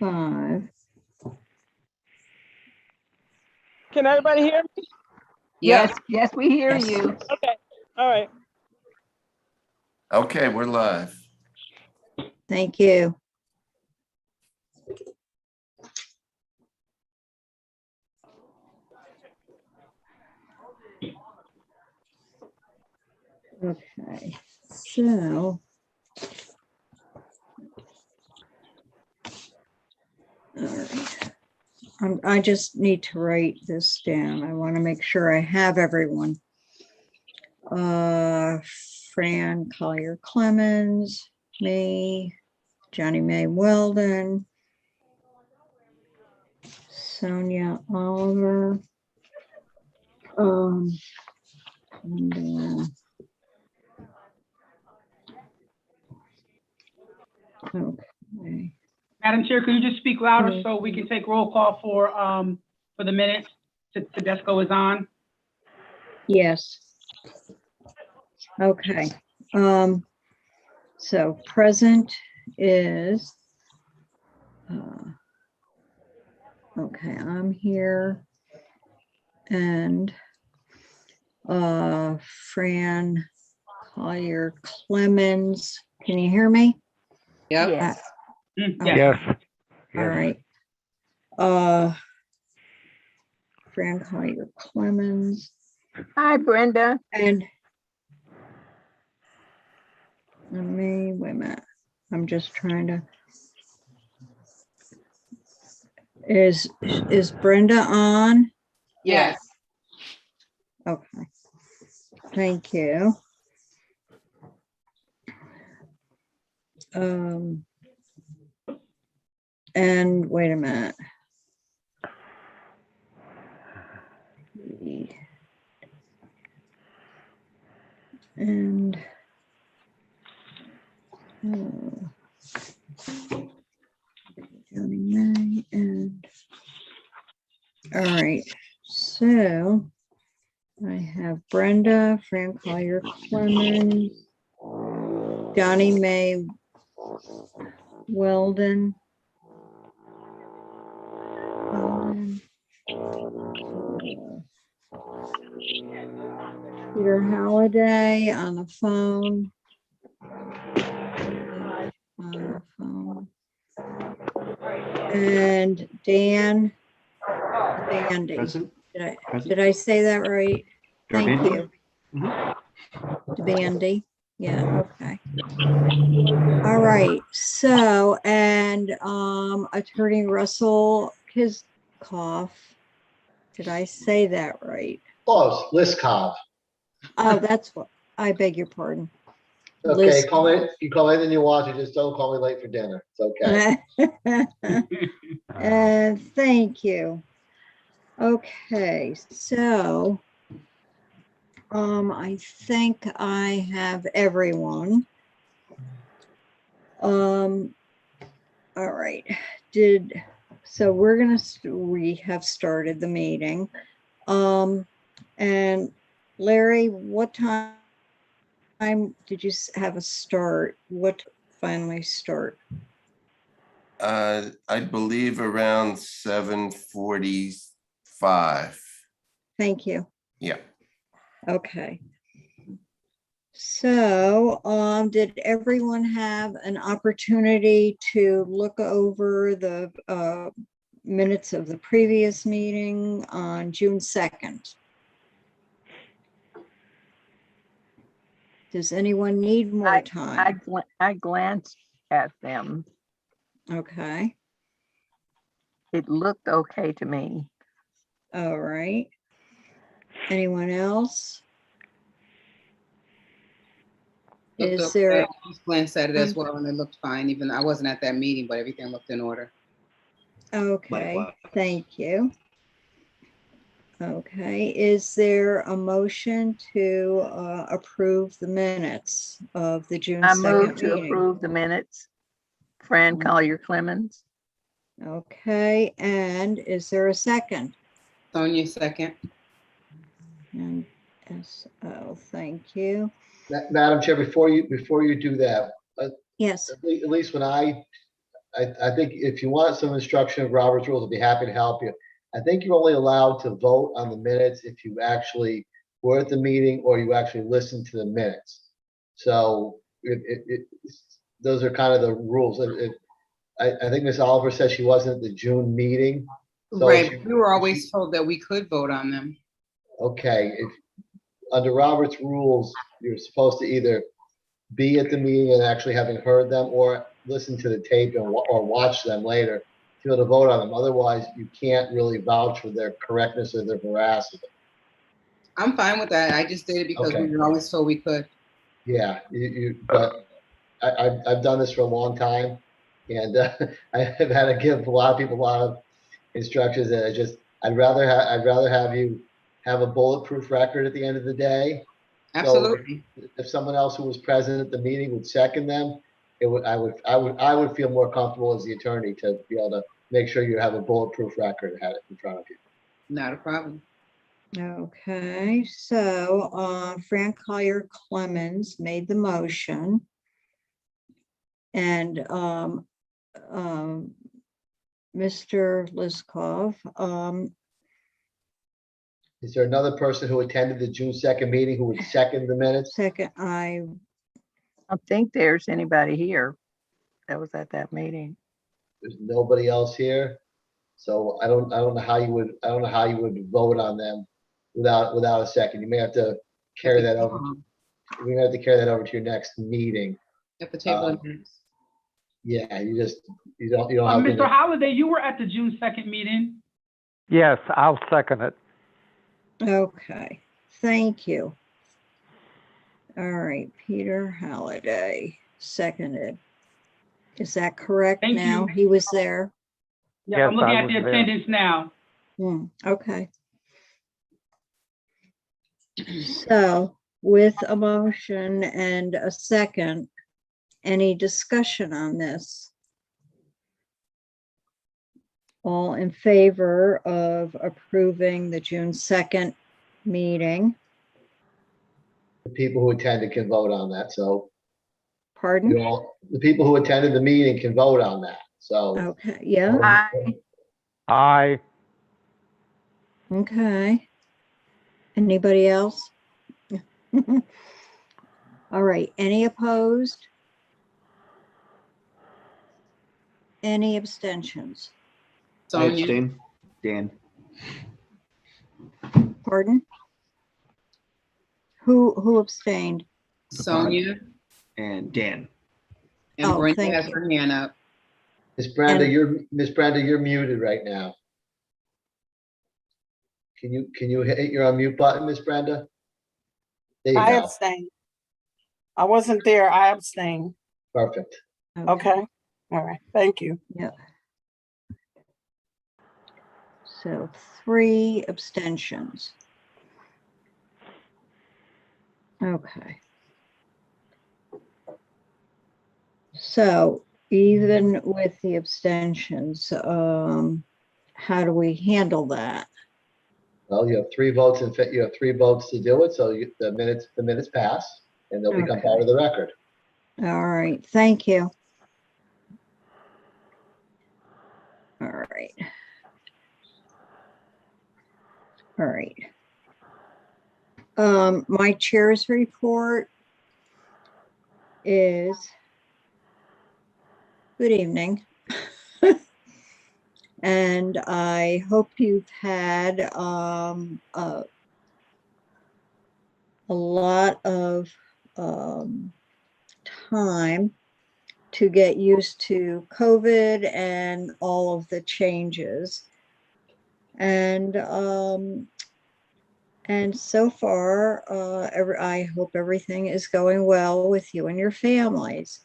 5. Can everybody hear me? Yes, yes, we hear Yes. you. Okay, all right. Okay, we're live. Thank you. Okay, so. All right. I just need to write this down. I want to make sure I have everyone. Fran Collier Clemens, me, Johnny Mae Weldon, Sonia Oliver. And then, okay. Madam Chair, could you just speak louder so we can take roll call for the minutes? Tedesco is on. Yes. Okay. So present is, okay, I'm here. And Fran Collier Clemens, can you hear me? Yep. Uh, Yeah. Yes. All right. Fran Collier Clemens Hi, Brenda. and let me, wait a minute. I'm just trying to. Is Brenda on? Yes. Okay. Thank you. And wait a minute. And Johnny May and all right. So I have Brenda, Fran Collier Clemens, Johnny May Weldon. Peter Halliday on the phone. And Dan Bandy. Present. Did I say that right? Thank Bandy? you. Bandy. Yeah, okay. All right. So, and Attorney Russell Kiskoff. Did I say that right? Close, Liskov. Oh, that's what, I beg your pardon. Okay, Liskov. call it, you call anything you want, you just don't call me late for dinner. It's okay. And thank you. Okay, so I think I have everyone. All right. So we have started the meeting. And Larry, what time did you have a start? What finally start? I believe around 7:45. Thank you. Yeah. Okay. So, did everyone have an opportunity to look over the minutes of the previous meeting on June 2nd? Does anyone need more time? I glanced at them. Okay, It looked okay to me. all right. Anyone else? Looked Is okay. there, I just glanced at it as well, and it looked fine. Even I wasn't at that meeting, but everything looked in order. okay, Likewise. thank you. Okay, is there a motion to approve the minutes of the June I move 2nd to meeting? approve the minutes. Fran Collier Clemens. Okay, and is there a second? Sonia, second. And thank you. Madam Chair, before you do that, Yes, at least when I I think if you want some instruction of Robert's rules, I'd be happy to help you. I think you're only allowed to vote on the minutes if you actually were at the meeting or you actually listened to the minutes. So those are kind of the rules. I think Ms. Oliver said she wasn't at the June meeting. So Right, she- we were always told that we could vote on them. Okay, if, under Robert's rules, you're supposed to either be at the meeting and actually having heard them or listen to the tape and, or watch them later to be able to vote on them. Otherwise, you can't really vouch for their correctness or their veracity. I'm fine with that. I just did it because Okay. we were always told we could. Yeah, but I've done this for a long time, and I've had to give a lot of people a lot of instructions, and I'd rather have you have a bulletproof record at the end of the day. Absolutely. If someone else who was present at the meeting would second them, I would feel more comfortable as the attorney to be able to make sure you have a bulletproof record, had it in front of you. Not a problem. Okay, so Fran Collier Clemens made the motion. And Mr. Liskov, Is there another person who attended the June 2nd meeting who would second the minutes? second, I don't think there's anybody here that was at that meeting. There's nobody else here. So I don't know how you would vote on them without a second. You may have to carry that over. We may have to carry that over to your next meeting. At the table of minutes. Yeah, you don't have. Mr. Holliday, you were at the June 2nd meeting. Yes, I'll second it. okay, thank you. All right, Peter Halliday, seconded. Is that correct Thank now? you. He was there? Yeah, I'm Yes, looking I at the was there. attendance now. Okay. So with a motion and a second, any discussion on this? All in favor of approving the June 2nd meeting? The people who attended can vote on that. So Pardon? the people who attended the meeting can vote on that. So. Okay, yeah, Aye. Aye. okay. Anybody else? All right, any opposed? Any abstentions? I Sonia, abstain. Dan. Pardon? Who abstained? Sonia, And Dan. and Oh, Brenda thank has you. her hand up. Miss Brenda, And- you're muted right now. Can you hit your unmute button, Miss Brenda? There you I go. abstain. I wasn't there. I abstain. Perfect. Okay. All right. Thank you. Yep. So 3 abstentions. Okay. So even with the abstentions, how do we handle that? Well, you have 3 votes you have 3 votes to do it, so the minutes pass and they'll become Okay. part of the record. All right, thank you. All right. All right. My chair's report is, good evening. And I hope you've had a lot of time to get used to COVID and all of the changes. And so far, I hope everything is going well with you and your families.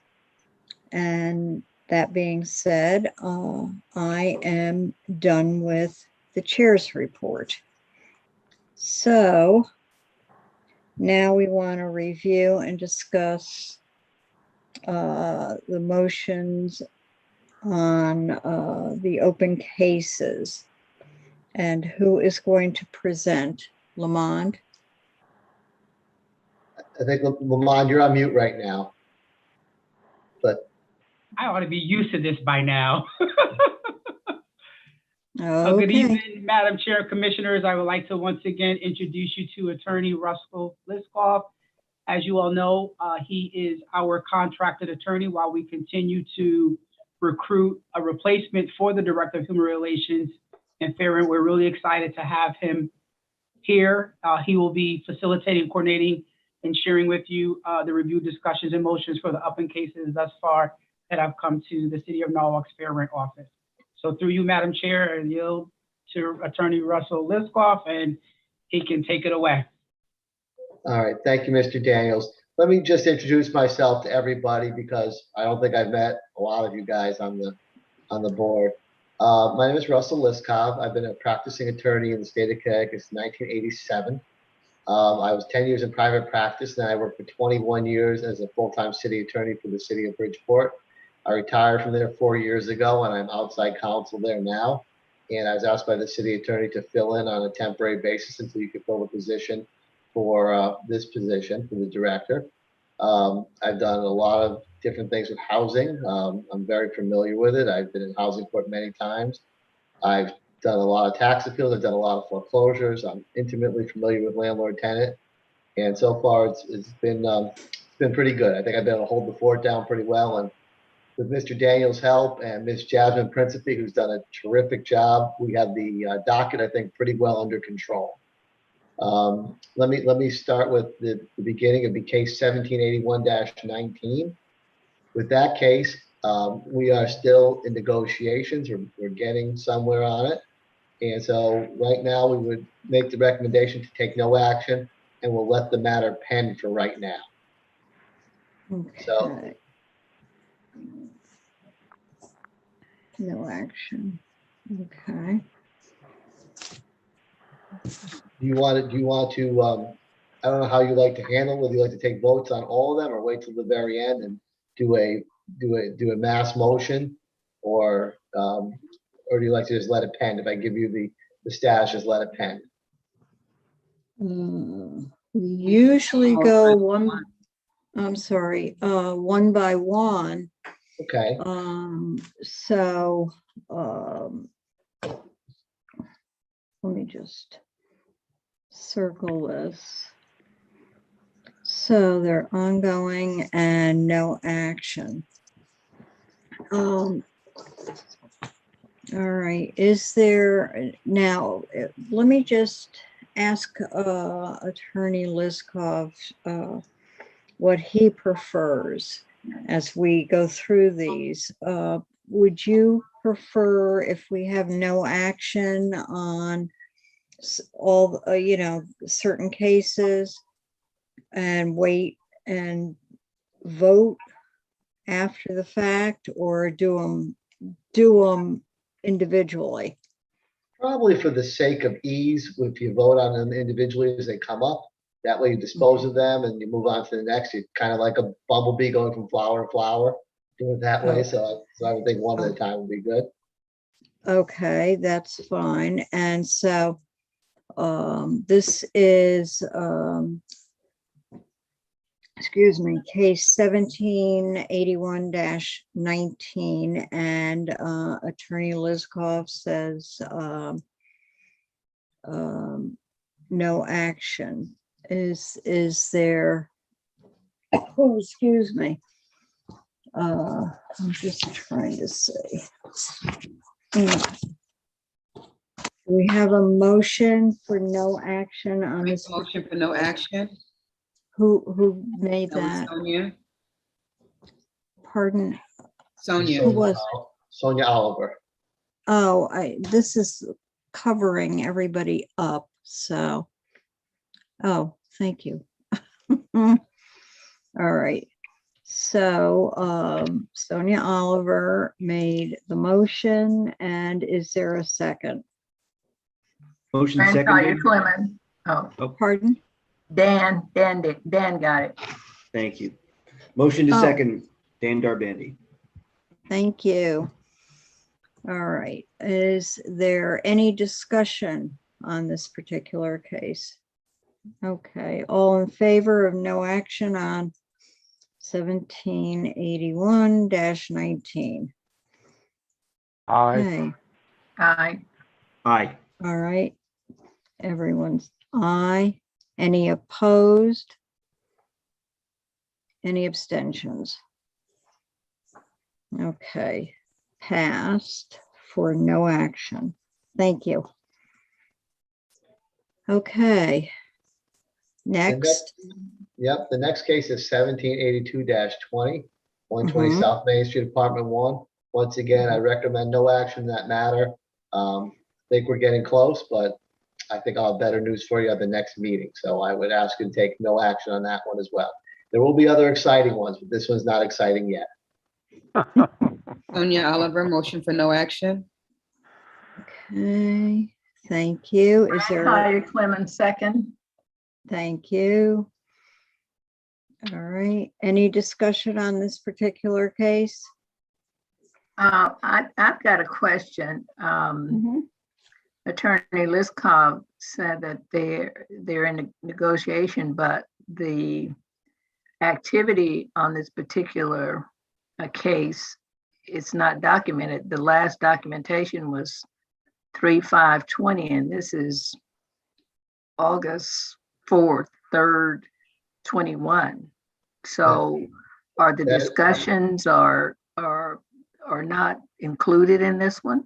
And that being said, I am done with the chair's report. So now we want to review and discuss the motions on the open cases. And who is going to present? Lamond? I think, Lamond, you're on mute right now. But I ought to be used to this by now. Good Okay, evening, Madam Chair, Commissioners. I would like to once again introduce you to Attorney Russell Liskoff. As you all know, he is our contracted attorney while we continue to recruit a replacement for the Director of Human Relations in Fairwind. We're really excited to have him here. He will be facilitating, coordinating, and sharing with you the review discussions and motions for the up-and cases thus far that have come to the City of Norwalk's Fairwind office. So through you, Madam Chair, I yield to Attorney Russell Liskoff, and he can take it away. All right, thank you, Mr. Daniels. Let me just introduce myself to everybody because I don't think I've met a lot of you guys on the board. My name is Russell Liskoff. I've been a practicing attorney in the state of Connecticut since 1987. I was 10 years in private practice, and I worked for 21 years as a full-time city attorney for the city of Bridgeport. I retired from there 4 years ago, and I'm outside counsel there now. And I was asked by the city attorney to fill in on a temporary basis until you could fill the position for this position for the director. I've done a lot of different things with housing. I'm very familiar with it. I've been in housing court many times. I've done a lot of tax appeals. I've done a lot of foreclosures. I'm intimately familiar with landlord tenant. And so far it's been pretty good. I think I've been able to hold the fort down pretty well. And with Mr. Daniels' help and Ms. Jasmine Principe, who's done a terrific job, we have the docket, I think, pretty well under control. Let me start with the beginning. It'd be case 1781-19. With that case, we are still in negotiations. We're getting somewhere on it. And so right now we would make the recommendation to take no action, and we'll let the matter pen for right now. So okay. No action. Okay. do you want to, I don't know how you like to handle it. Would you like to take votes on all of them or wait till the very end and do a mass motion, or do you like to just let it pen? If I give you the status, just let it pen. We usually go one, I'm sorry, one by one. Okay. So, let me just circle this. So they're ongoing and no action. All right, is there, now, let me just ask Attorney Liskoff what he prefers as we go through these. Would you prefer if we have no action on all, certain cases and wait and vote after the fact, or do them individually? Probably for the sake of ease, if you vote on them individually as they come up, that way you dispose of them and you move on to the next. You're kind of like a bumblebee going from flower to flower, do it that way. So I would think one at a time would be good. Okay, that's fine. And so this is, excuse me, case 1781-19, and Attorney Liskoff says no action. Is there, oh, excuse me. I'm just trying to say. We have a motion for no action on Make this. a motion for no action. Who made That was that? Sonia. Pardon? Sonia. Who was? Sonia Oliver. Oh, this is covering everybody up, so. Oh, thank you. All right. So, Sonia Oliver made the motion, and is there a second? Motion Grandpa, seconded. you're Clement. Oh, Pardon? Dan got it. Thank you. Motion to Oh. second, Dan Garbandi. Thank you. All right. Is there any discussion on this particular case? Okay, all in favor of no action on 1781-19. Aye. Okay, Aye. Aye. all right. Everyone's aye. Any opposed? Any abstentions? Okay, passed for no action. Thank you. Okay. Next, Yep, the next case is 1782-20, 120 Mhm. South Main Street, Apartment 1. Once again, I recommend no action in that matter. Think we're getting close, but I think I'll have better news for you at the next meeting. So I would ask you to take no action on that one as well. There will be other exciting ones, but this one's not exciting yet. Sonia Oliver, motion for no action. okay, thank you. Is there, Collier Clemens, second. thank you. All right, any discussion on this particular case? I've got a question. Attorney Liskov said that they're in a negotiation, but the activity on this particular case is not documented. The last documentation was 3/5/20, and this is August 4th, 3rd, 21. So are the That- discussions are not included in this one?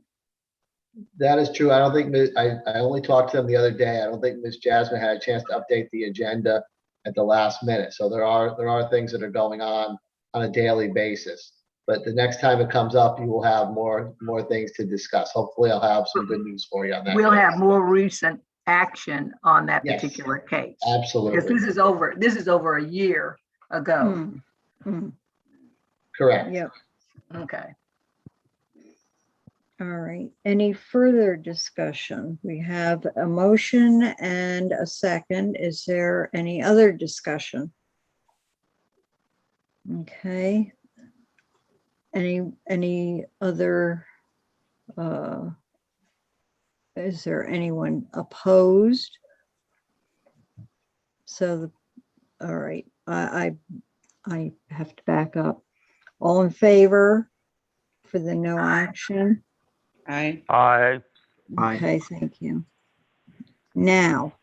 That is true. I don't think, I only talked to them the other day. I don't think Ms. Jasmine had a chance to update the agenda at the last minute. So there are things that are going on a daily basis. But the next time it comes up, you will have more things to discuss. Hopefully I'll have some good news for you on that. We'll case. have more recent action on that Yes. particular case. Because Absolutely, this is over a year ago. correct. Yep, Okay. all right. Any further discussion? We have a motion and a second. Is there any other discussion? Okay. Any other, is there anyone opposed? So, all right, I have to back up. All in favor for the no action? Aye. Aye. Aye. Okay, thank you. Now,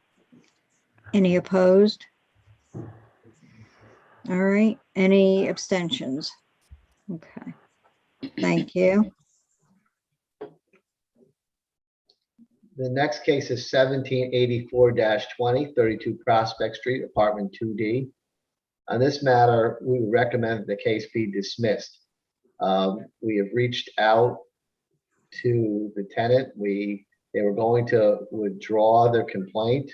any opposed? All right, any abstentions? Okay, thank you. The next case is 1784-20, 32 Prospect Street, Apartment 2D. On this matter, we would recommend that the case be dismissed. We have reached out to the tenant. They were going to withdraw their complaint.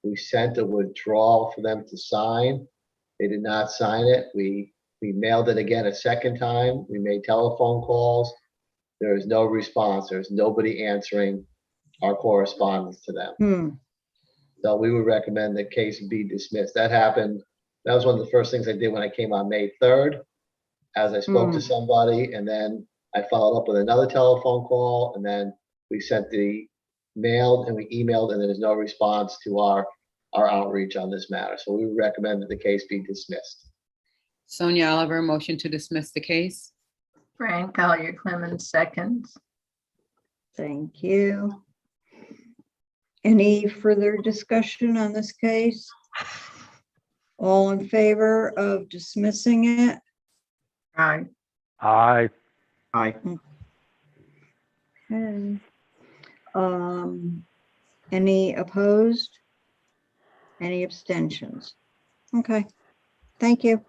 We sent a withdrawal for them to sign. They did not sign it. We mailed it again a second time. We made telephone calls. There is no response. There's nobody answering our correspondence to them. So we would recommend the case be dismissed. That happened. That was one of the first things I did when I came on May 3rd. As I spoke to somebody, and then I followed up with another telephone call, and then we sent the mailed and we emailed, and there's no response to our outreach on this matter. So we would recommend that the case be dismissed. Sonia Oliver, motion to dismiss the case. Fran Collier Clemens, seconds. Thank you. Any further discussion on this case? All in favor of dismissing it? Aye. Aye. Aye. Okay. Any opposed? Any abstentions? Okay, thank you.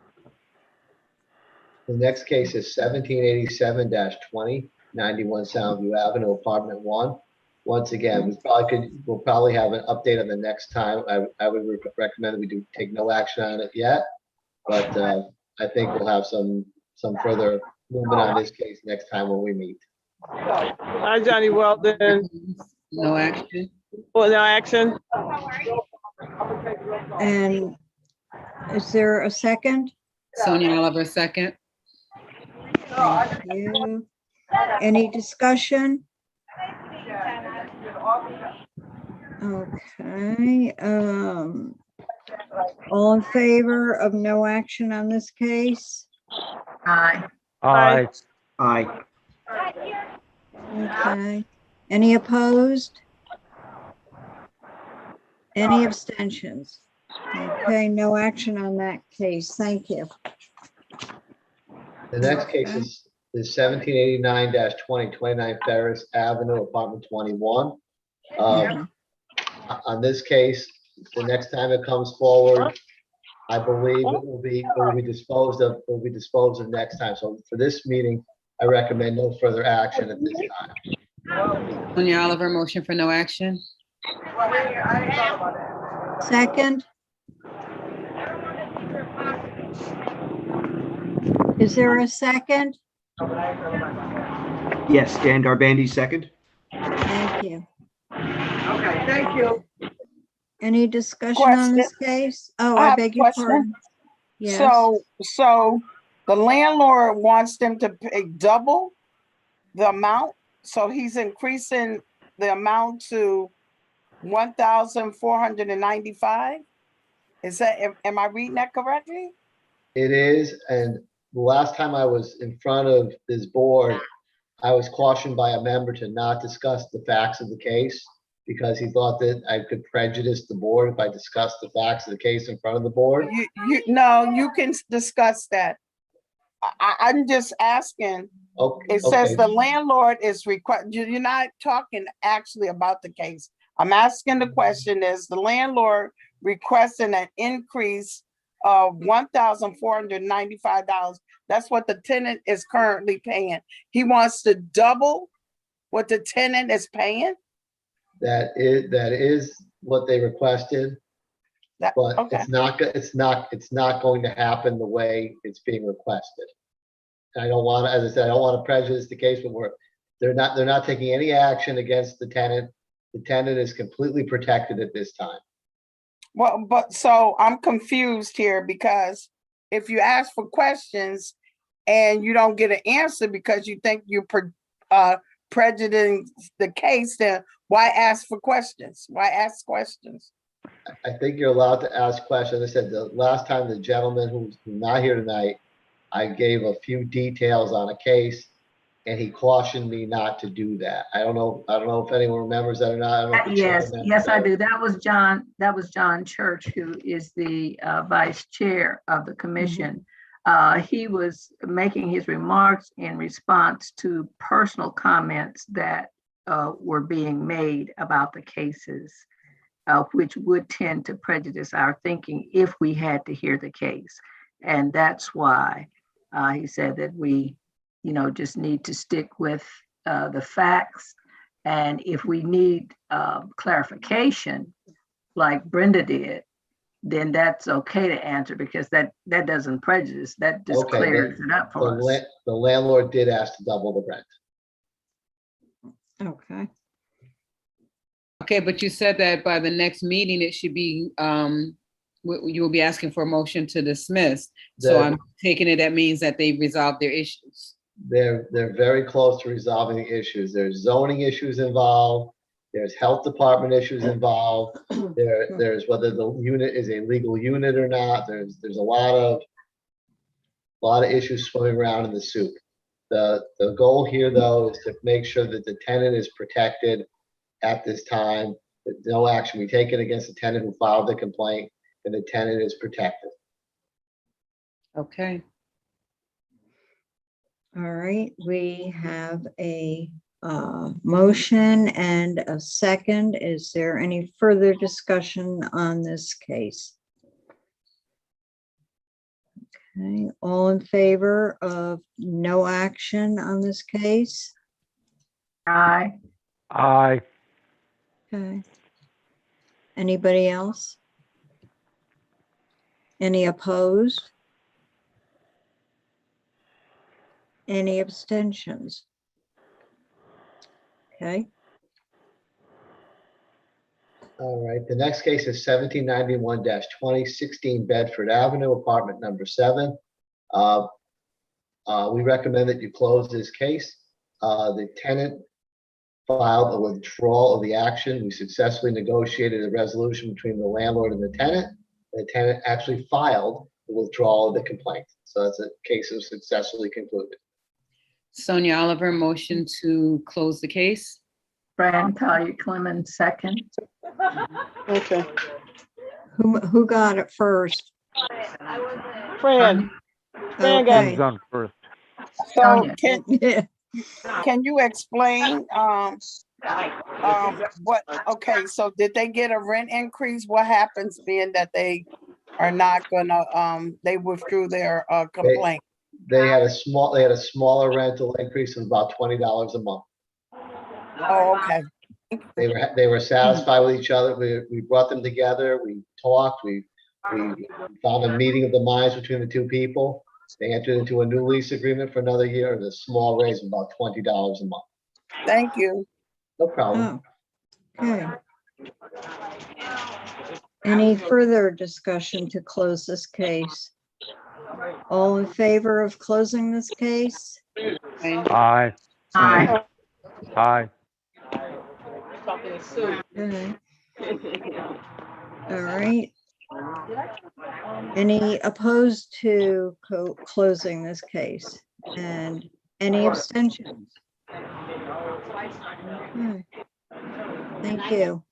The next case is 1787-20, 91 Soundview Avenue, Apartment 1. Once again, we'll probably have an update on the next time. I would recommend that we do take no action on it yet, but I think we'll have some further movement on this case next time when we meet. Hi, Johnny Weldon. No action. Well, no action. And is there a second? Sonia Oliver, second. Thank you. Any discussion? Okay, all in favor of no action on this case? Aye. Aye. Aye. Okay. Any opposed? Any abstentions? Okay, no action on that case. Thank you. The next case is 1789-2029 Ferris Avenue, apartment 21. Mhm. On this case, the next time it comes forward, I believe it will be disposed of next time. So for this meeting, I recommend no further action at this time. Sonia Oliver, motion for no action. Second? Is there a second? Yes, Dan Garbandi, second. Thank you. Okay, thank you. Any discussion on this case? Oh, I I have a beg your question. pardon. Yes, So the landlord wants them to pay double the amount, so he's increasing the amount to 1,495? Is that, am I reading that correctly? It is, and the last time I was in front of this board, I was cautioned by a member to not discuss the facts of the case because he thought that I could prejudice the board if I discussed the facts of the case in front of the board. No, you can discuss that. I'm just asking. Okay, It says okay. the landlord is you're not talking actually about the case. I'm asking the question, is the landlord requesting an increase of $1,495? That's what the tenant is currently paying. He wants to double what the tenant is paying? That is what they requested, That, but okay, it's not going to happen the way it's being requested. And I don't want to, as I said, I don't want to prejudice the case, but they're not taking any action against the tenant. The tenant is completely protected at this time. well, but so I'm confused here because if you ask for questions and you don't get an answer because you think you're prejudicing the case, then why ask for questions? Why ask questions? I think you're allowed to ask questions. As I said, the last time the gentleman who's not here tonight, I gave a few details on a case and he cautioned me not to do that. I don't know if anyone remembers that or not. I don't know if the chair Yes, remembers yes, I that. do. That was John Church, who is the vice chair of the commission. He was making his remarks in response to personal comments that were being made about the cases, which would tend to prejudice our thinking if we had to hear the case. And that's why he said that we, just need to stick with the facts. And if we need clarification, like Brenda did, then that's okay to answer because that doesn't prejudice. That just Okay, clears it up for us. The landlord did ask to double the rent. okay. Okay, but you said that by the next meeting, it should be, you will be asking for a motion to dismiss. So The- I'm taking it, that means that they've resolved their issues. They're very close to resolving the issues. There's zoning issues involved. There's health department issues involved. There's whether the unit is a legal unit or not. There's a lot of issues swimming around in the soup. The goal here, though, is to make sure that the tenant is protected at this time, that no action be taken against the tenant who filed the complaint, and the tenant is protected. Okay. All right, we have a motion and a second. Is there any further discussion on this case? Okay, all in favor of no action on this case? Aye. Aye. Okay. Anybody else? Any opposed? Any abstentions? Okay, All right, the next case is 1791-2016 Bedford Avenue, apartment number 7. We recommend that you close this case. The tenant filed a withdrawal of the action. We successfully negotiated a resolution between the landlord and the tenant. The tenant actually filed the the withdrawal of the complaint. So that's a case was successfully concluded. Sonia Oliver, motion to close the case. Fran Collier Clemens, second. Okay. Who got it first? Fran, Fran got Okay. Who's on first? So Sonia. can you explain, what, okay, so did they get a rent increase? What happens being that they are not gonna, they withdrew their, complaint? They had a smaller rental increase of about $20 a month. Oh, okay. They were satisfied with each other. We brought them together. We talked. We found a meeting of the minds between the two people. They entered into a new lease agreement for another year at a small raise of about $20 a month. Thank you. No problem. Oh, okay. Any further discussion to close this case? All in favor of closing this case? Aye. Aye. Aye. Okay. All right. Any opposed to closing this case? And any abstentions? Okay. Thank you.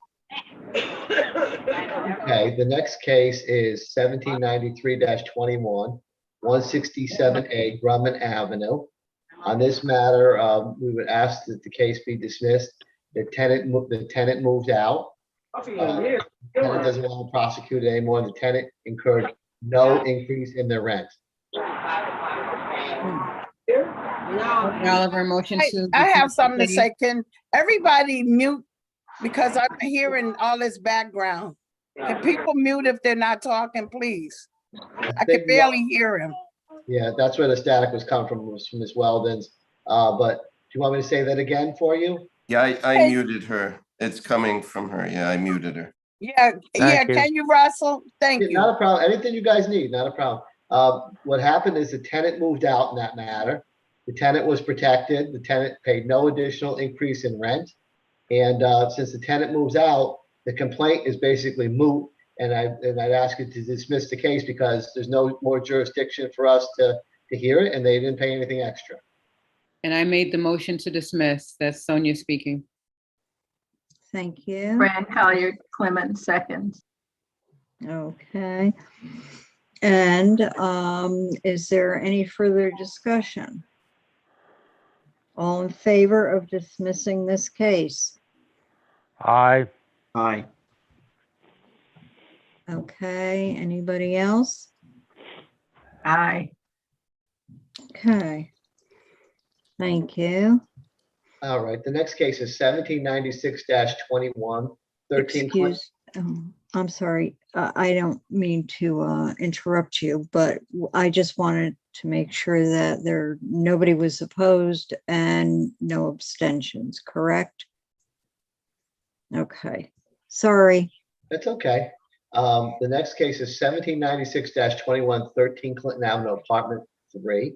Okay, the next case is 1793-21, 167A Grumman Avenue. On this matter, we would ask that the case be dismissed. The tenant moved out. The tenant doesn't want to prosecute it anymore. The tenant incurred no increase in their rent. Sonia Oliver, motion to. I have something to dismiss say. Can everybody mute? Because I'm hearing all this background. Can people mute if they're not talking, please? I can barely hear him. Yeah, that's where the static was coming from, was from Ms. Weldon's. But do you want me to say that again for you? Yeah, I muted her. It's coming from her. Yeah, I muted her. Yeah, Thank you. can you, Russell? Thank Yeah, you. not a problem. Anything you guys need, not a problem. What happened is the tenant moved out in that matter. The tenant was protected. The tenant paid no additional increase in rent. And since the tenant moves out, the complaint is basically moot. And I'd ask you to dismiss the case because there's no more jurisdiction for us to hear it, and they didn't pay anything extra. And I made the motion to dismiss. That's Sonia speaking. Thank you. Fran Collier Clemens, second. Okay. And is there any further discussion? All in favor of dismissing this case? Aye. Aye. Okay, anybody else? Aye. Okay. Thank you. All right, the next case is 1796-21, 13 Excuse, I'm sorry, I don't mean to interrupt you, but I just wanted to make sure that nobody was opposed and no abstentions, correct? Okay, sorry. That's okay. The next case is 1796-21, 13 Clinton Avenue, apartment 3.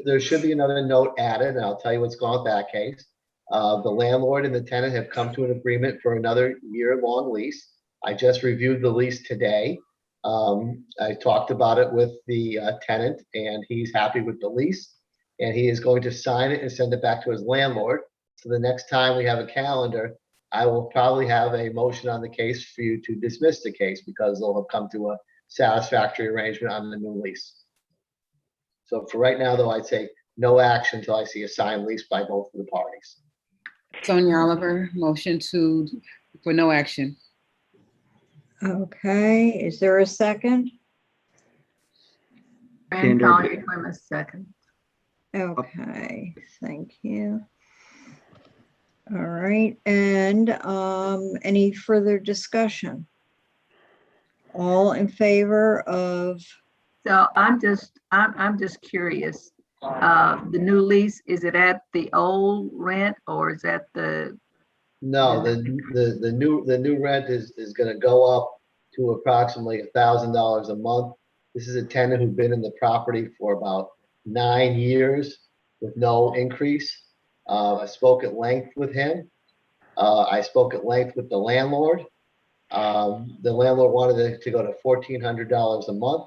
There should be another note added, and I'll tell you what's going on with that case. The landlord and the tenant have come to an agreement for another year-long lease. I just reviewed the lease today. I talked about it with the tenant, and he's happy with the lease. And he is going to sign it and send it back to his landlord. So the next time we have a calendar, I will probably have a motion on the case for you to dismiss the case because they'll have come to a satisfactory arrangement on the new lease. So for right now, though, I'd say no action until I see a signed lease by both of the parties. Sonia Oliver, motion for no action. Okay, is there a second? Fran Sander. Collier Clemens, second. Okay, thank you. All right, and any further discussion? All in favor of, So I'm just curious. The new lease, is it at the old rent or is that the, No, the new rent is gonna go up to approximately $1,000 a month. This is a tenant who's been in the property for about 9 years with no increase. I spoke at length with him. I spoke at length with the landlord. The landlord wanted it to go to $1,400 a month.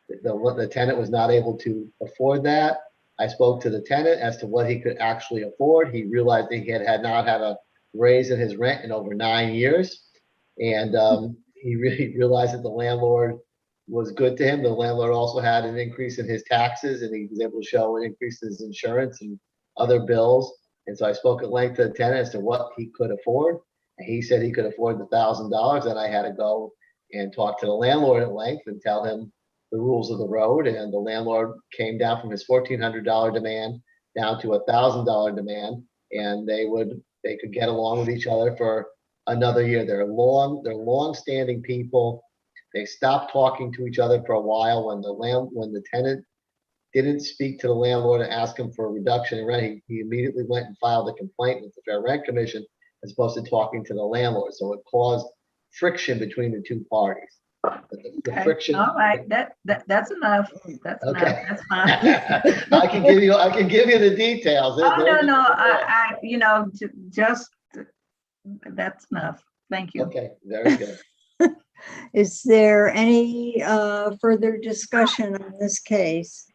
The tenant was not able to afford that. I spoke to the tenant as to what he could actually afford. He realized that he had not had a raise in his rent in over 9 years. And he really realized that the landlord was good to him. The landlord also had an increase in his taxes, and he was able to show an increase in his insurance and other bills. And so I spoke at length to the tenant as to what he could afford. And he said he could afford the $1,000. And I had to go and talk to the landlord at length and tell him the rules of the road. And the landlord came down from his $1,400 demand down to $1,000 demand, and they could get along with each other for another year. They're long-standing people. They stopped talking to each other for a while when the tenant didn't speak to the landlord and ask him for a reduction in rent. He immediately went and filed a complaint with the Fair Rent Commission as opposed to talking to the landlord. So it caused friction between the two parties. The Okay, friction. all right, that's enough. That's enough, Okay. that's fine. I can give you the details. Oh, no, just, that's enough. Thank you. Okay, very good. Is there any further discussion on this case?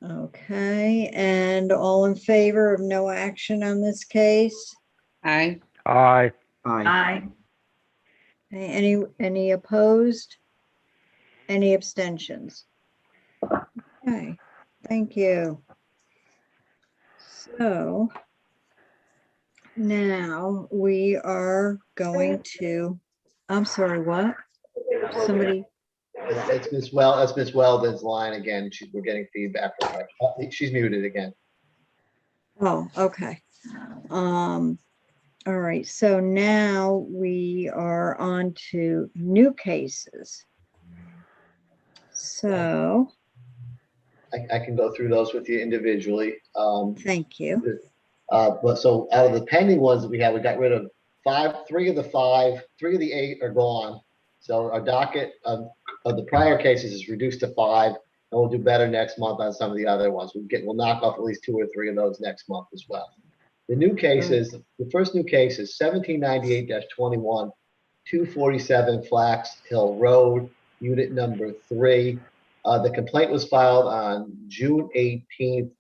Okay, and all in favor of no action on this case? Aye. Aye. Aye. Okay, any opposed? Any abstentions? Okay, thank you. So now we are going to, I'm sorry, what? Somebody, It's Miss Weldon's line again. We're getting feedback from her. She's muted again. oh, okay. All right, so now we are on to new cases. So, I can go through those with you individually. thank you. But so out of the pending ones that we have, we got rid of three of the 8 are gone. So our docket of the prior cases is reduced to 5, and we'll do better next month on some of the other ones. We'll knock off at least 2 or 3 of those next month as well. The new cases, the first new case is 1798-21, 247 Flax Hill Road, unit number 3. The complaint was filed on June 18th,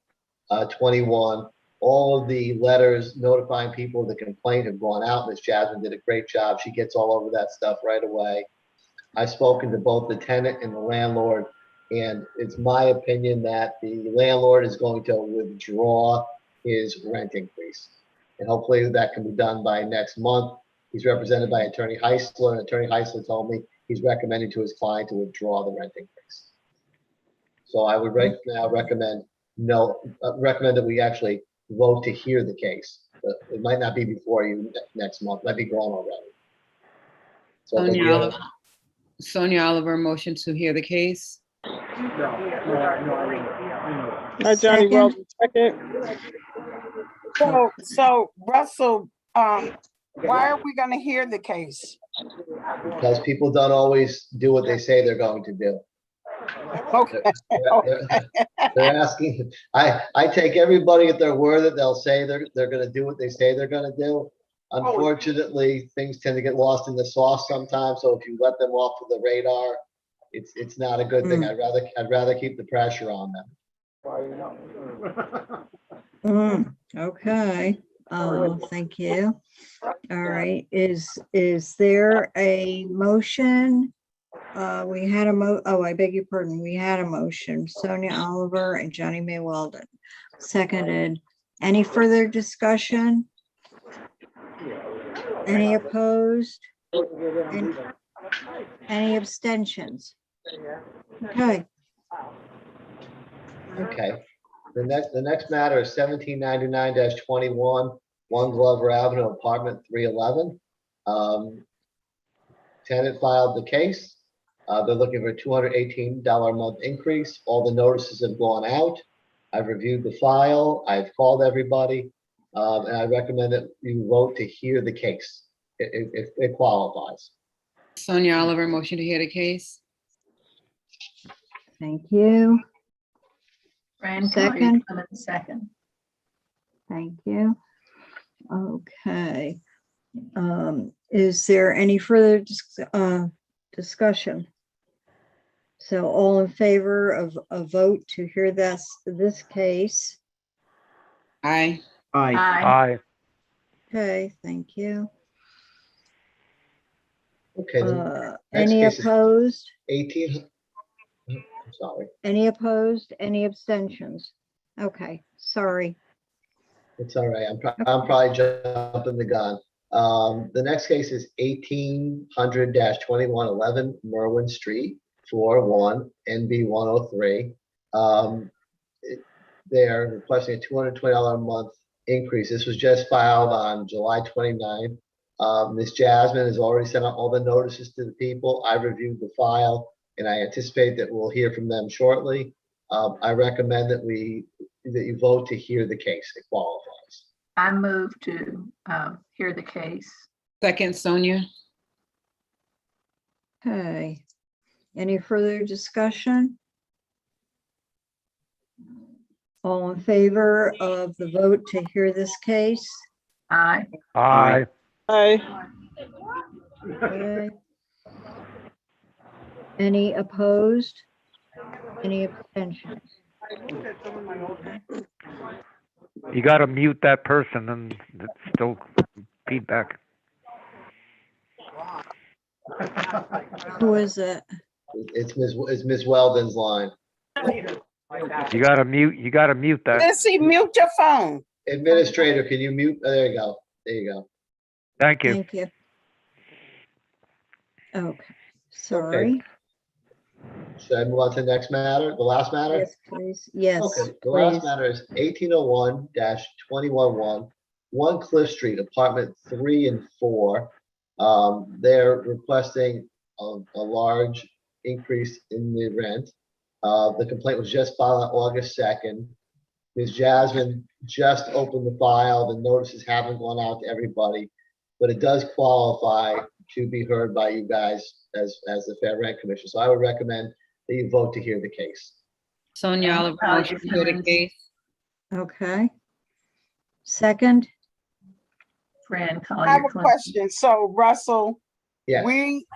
21. All of the letters notifying people of the complaint have gone out. Ms. Jasmine did a great job. She gets all over that stuff right away. I've spoken to both the tenant and the landlord, and it's my opinion that the landlord is going to withdraw his rent increase. And hopefully that can be done by next month. He's represented by Attorney Heisler, and Attorney Heisler told me he's recommending to his client to withdraw the rent increase. So I would right now recommend that we actually vote to hear the case. But it might not be before you next month. It might be gone already. So I think Sonia we have- Oliver, Sonia Oliver, motion to hear the case. Johnny Second. Weldon, second. So Russell, why are we gonna hear the case? because people don't always do what they say they're going to do. Okay, They're asking, I take everybody at their word that they'll say they're gonna do what they say they're gonna do. Unfortunately, things tend to get lost in the sauce sometimes, so if you let them off of the radar, it's not a good thing. I'd rather keep the pressure on them. Okay, thank you. All right, is there a motion? We had I beg your pardon, we had a motion, Sonia Oliver and Johnny May Weldon, seconded. Any further discussion? Any opposed? Any abstentions? Okay, Okay. The next matter is 1799-21, One Glover Avenue, apartment 311. Tenant filed the case. They're looking for a $218 a month increase. All the notices have gone out. I've reviewed the file. I've called everybody. And I recommend that you vote to hear the case if it qualifies. Sonia Oliver, motion to hear the case. thank you, Fran, Second. second. thank you. Okay. Is there any further discussion? So all in favor of a vote to hear this case? Aye. Aye. Aye. Okay, thank you. Okay, next Any case is opposed? 18. I'm sorry, Any opposed? Any abstentions? Okay, sorry. it's all right. I'm probably jumping the gun. The next case is 1800-2111 Merwin Street, floor 1, NB 103. They're requesting a $220 a month increase. This was just filed on July 29th. Ms. Jasmine has already sent out all the notices to the people. I reviewed the file and I anticipate that we'll hear from them shortly. I recommend that you vote to hear the case. It qualifies. I move to hear the case. Second, Sonia. Okay. Any further discussion? All in favor of the vote to hear this case? Aye. Aye. Okay. Any opposed? Any abstentions? You gotta mute that person and it's still feedback. Who is it? It's Ms. Weldon's line. You gotta mute that. Missy, mute your phone. Administrator, can you mute? There you go. There you go. Thank you. Thank you. Okay, sorry. Should I move on to the next matter, the last matter? Yes, please. Yes, Okay, the last please. matter is 1801-211, 1 Cliff Street, apartment 3 and 4. They're requesting a large increase in the rent. The complaint was just filed on August 2nd. Ms. Jasmine just opened the file. The notices haven't gone out to everybody, but it does qualify to be heard by you guys as the Fair Rent Commission. So I would recommend that you vote to hear the case. Sonia Oliver, motion to hear the case. Okay. Second, Fran I have Collier a Clinton. question. So Russell, Yes,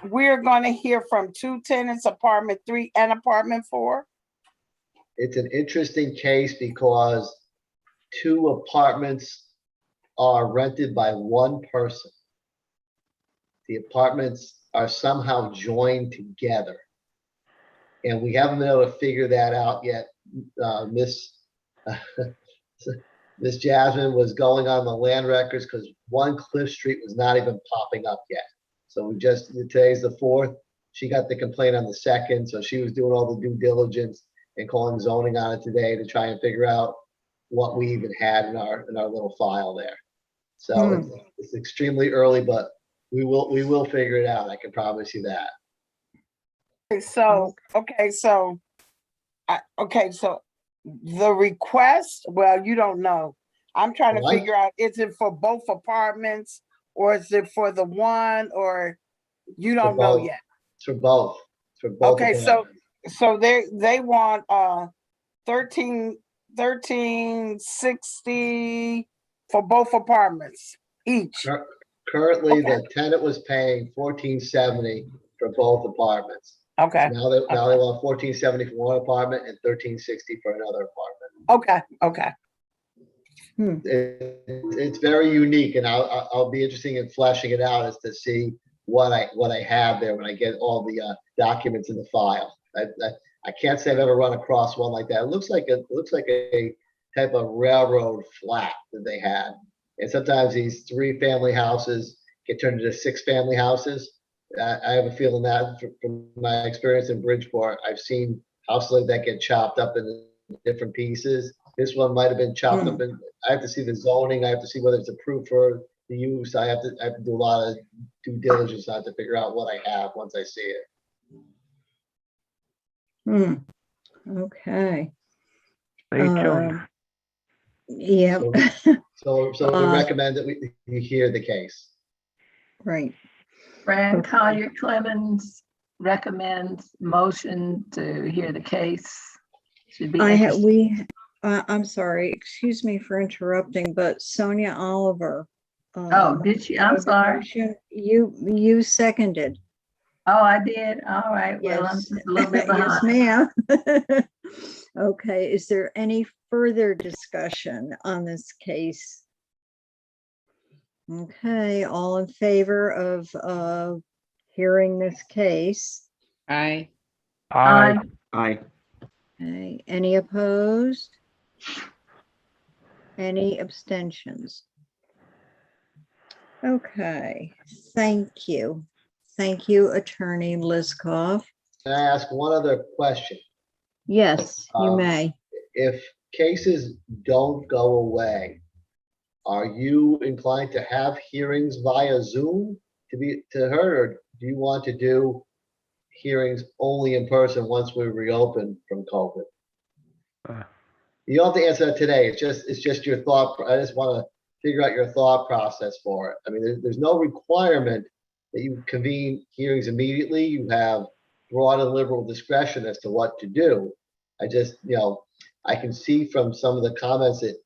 we're gonna hear from 2 tenants, apartment 3 and apartment 4? it's an interesting case because 2 apartments are rented by 1 person. The apartments are somehow joined together. And we haven't been able to figure that out yet. Miss Jasmine was going on the land records because 1 Cliff Street was not even popping up yet. So today's the 4th. She got the complaint on the 2nd, so she was doing all the due diligence and calling zoning on it today to try and figure out what we even had in our little file there. So it's extremely early, but we will figure it out. I can promise you that. So the request, well, you don't know. I'm trying to What? figure out, is it for both apartments or is it for the one, or you don't know both. yet? It's for both. It's for both. Okay, apartments. so they want 1360 for both apartments each. Currently, Okay. the tenant was paying $1470 for both apartments. Okay, Now they want $1470 for one apartment and $1360 for another apartment. okay. It's very unique, and I'll be interested in fleshing it out as to see what I have there when I get all the documents in the file. I can't say I've ever run across one like that. It looks like a type of railroad flat that they had. And sometimes these 3-family houses get turned into 6-family houses. I have a feeling that from my experience in Bridgeport, I've seen houses like that get chopped up into different pieces. This one might have been chopped up, and I have to see the zoning. I have to see whether it's approved for the use. I have to do a lot of due diligence on to figure out what I have once I see it. Okay. Stay tuned. Yeah, So we recommend that you hear the case. right. Fran Collier Clemens recommends motion to hear the case. Should be interesting. I'm sorry, excuse me for interrupting, but Sonia Oliver. Oh, did she? I'm sorry. You seconded. Oh, I did? All right. Well, I'm Yes. just a little bit Yes, behind. ma'am. Okay, is there any further discussion on this case? Okay, all in favor of hearing this case? Aye. Aye. Aye. Okay, any opposed? Any abstentions? Okay, thank you. Thank you, Attorney Liskoff. Can I ask one other question? Yes, you Um, may. If cases don't go away, are you inclined to have hearings via Zoom to her, or do you want to do hearings only in person once we reopen from COVID? Uh, You don't have to answer that today. It's just your thought. I just want to figure out your thought process for it. I mean, there's no requirement that you convene hearings immediately. You have broad and liberal discretion as to what to do. I just, I can see from some of the comments that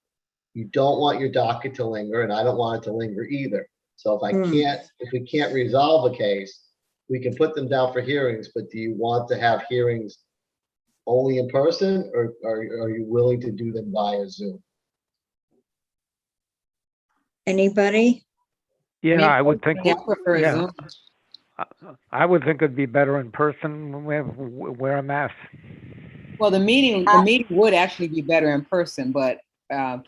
you don't want your docket to linger, and I don't want it to linger either. So if we can't resolve a case, we can put them down for hearings, but do you want to have hearings only in person, or are you willing to do them via Zoom? Anybody? Yeah, Me I would think, personally, I prefer yeah. Zoom. I would think it'd be better in person when wear a mask. Well, the meeting would actually be better in person, but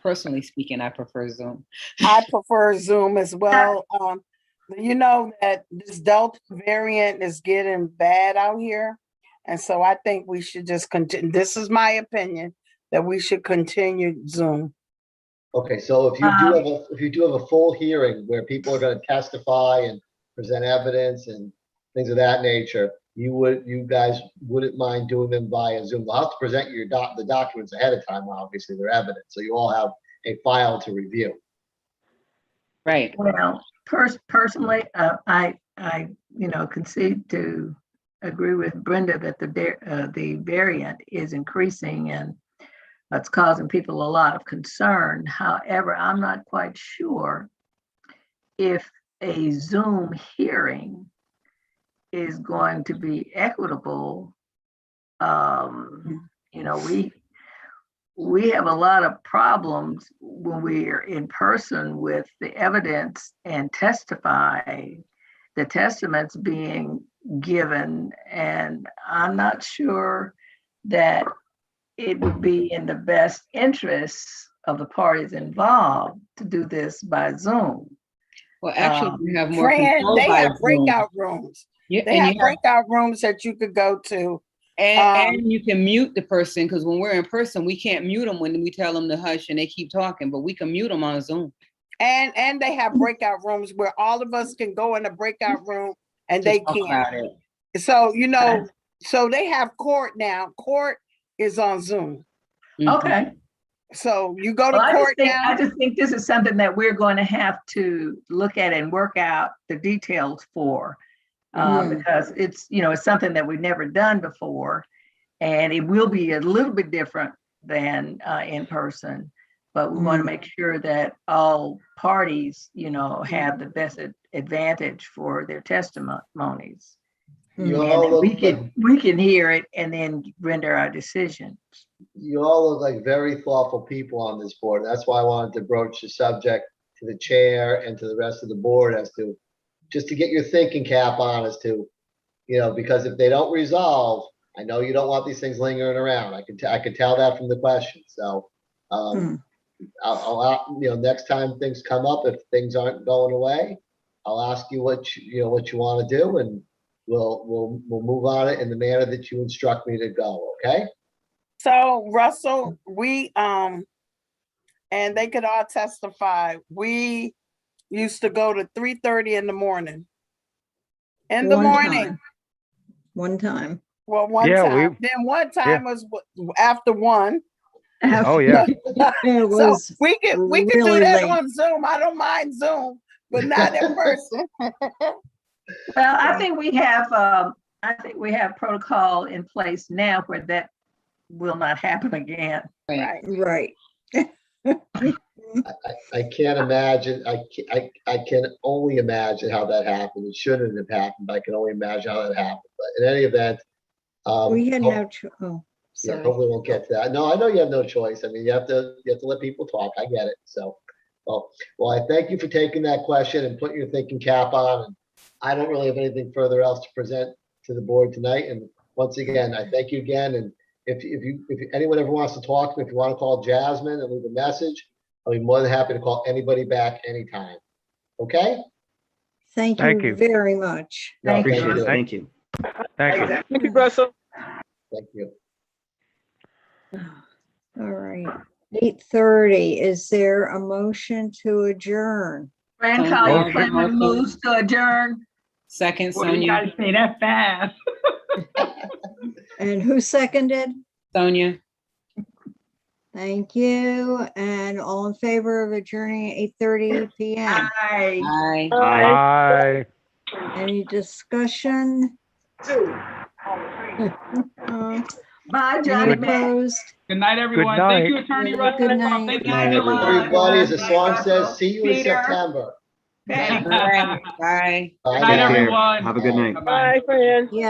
personally speaking, I prefer Zoom. I prefer Zoom as well. You know that this Delta variant is getting bad out here. And so I think we should just continue. This is my opinion, that we should continue Zoom. Okay, so if you do have a full hearing where people are going to testify and present evidence and things of that nature, you guys wouldn't mind doing them via Zoom. They'll have to present you the documents ahead of time, obviously, they're evidence, so you all have a file to review. Right. Well, personally, I concede to agree with Brenda that the variant is increasing and that's causing people a lot of concern. However, I'm not quite sure if a Zoom hearing is going to be equitable. We have a lot of problems when we're in person with the evidence and the testaments being given, and I'm not sure that it would be in the best interests of the parties involved to do this by Zoom. Well, actually, we have more Fran, control they by have Zoom. breakout rooms. Yeah, They and have breakout rooms that you could go to. and you can mute the person, because when we're in person, we can't mute them when we tell them to hush and they keep talking, but we can mute them on Zoom. And they have breakout rooms where all of us can go in a breakout room and they Talk can't. about it. So, so they have court now. Court is on Zoom. Mhm. Okay. So you go to Well, court now. I just think this is something that we're going to have to look at and work out the details for, because it's something that we've never done before, and it will be a little bit different than in person. But we want to make sure that all parties, have the best advantage for their testimonies. You And all then look we can hear it and then render our decision. You all look like very thoughtful people on this board. That's why I wanted to broach the subject to the chair and to the rest of the board just to get your thinking cap on as to, because if they don't resolve, I know you don't want these things lingering around. I could tell that from the question. So, I'll next time things come up, if things aren't going away, I'll ask you what you want to do, and we'll move on it in the manner that you instruct me to go. Okay. So Russell, we and they could all testify. We used to go to 3:30 in the morning. In the morning. One time. Well, one Yeah, time. Then one time was after 1. Oh, yeah. It So was we could do really that late. on Zoom. I don't mind Zoom, but not in person. Well, I think we have protocol in place now where that will not happen again. Right. Right. I can't imagine, I can only imagine how that happened. It shouldn't have happened, but I can only imagine how that happened. But in any event, We had hope- no, yeah, sorry. hopefully we'll get to that. No, I know you have no choice. I mean, you have to let people talk. I get it. So, well, I thank you for taking that question and putting your thinking cap on. And I don't really have anything further else to present to the board tonight. And once again, I thank you again. And if anyone ever wants to talk to me, if you want to call Jasmine and leave a message, I'll be more than happy to call anybody back anytime. Okay? Thank Thank you you. very much. No, Thank you. Appreciate it. Thank you. Thank you. Thank you, Russell. Thank you. All right, 8:30. Is there a motion to adjourn? Fran Sonia, Collier motion. Clement moves to adjourn. Second, Well, you Sonia. guys say that fast. And who seconded? Sonia. Thank you. And all in favor of adjourning at 8:30 PM? Aye. Aye. Bye. Any discussion? Bye, Johnny. Any opposed? Good night, everyone. Thank you, Attorney Good Russell. night. Thank Good you, night, everyone. everyone. Everybody, as the song Russell, says, see you in Peter. September. Okay. Bye. Bye Good night, Take care. everyone. Have a good night. Bye-bye. Bye, Fran. Yeah.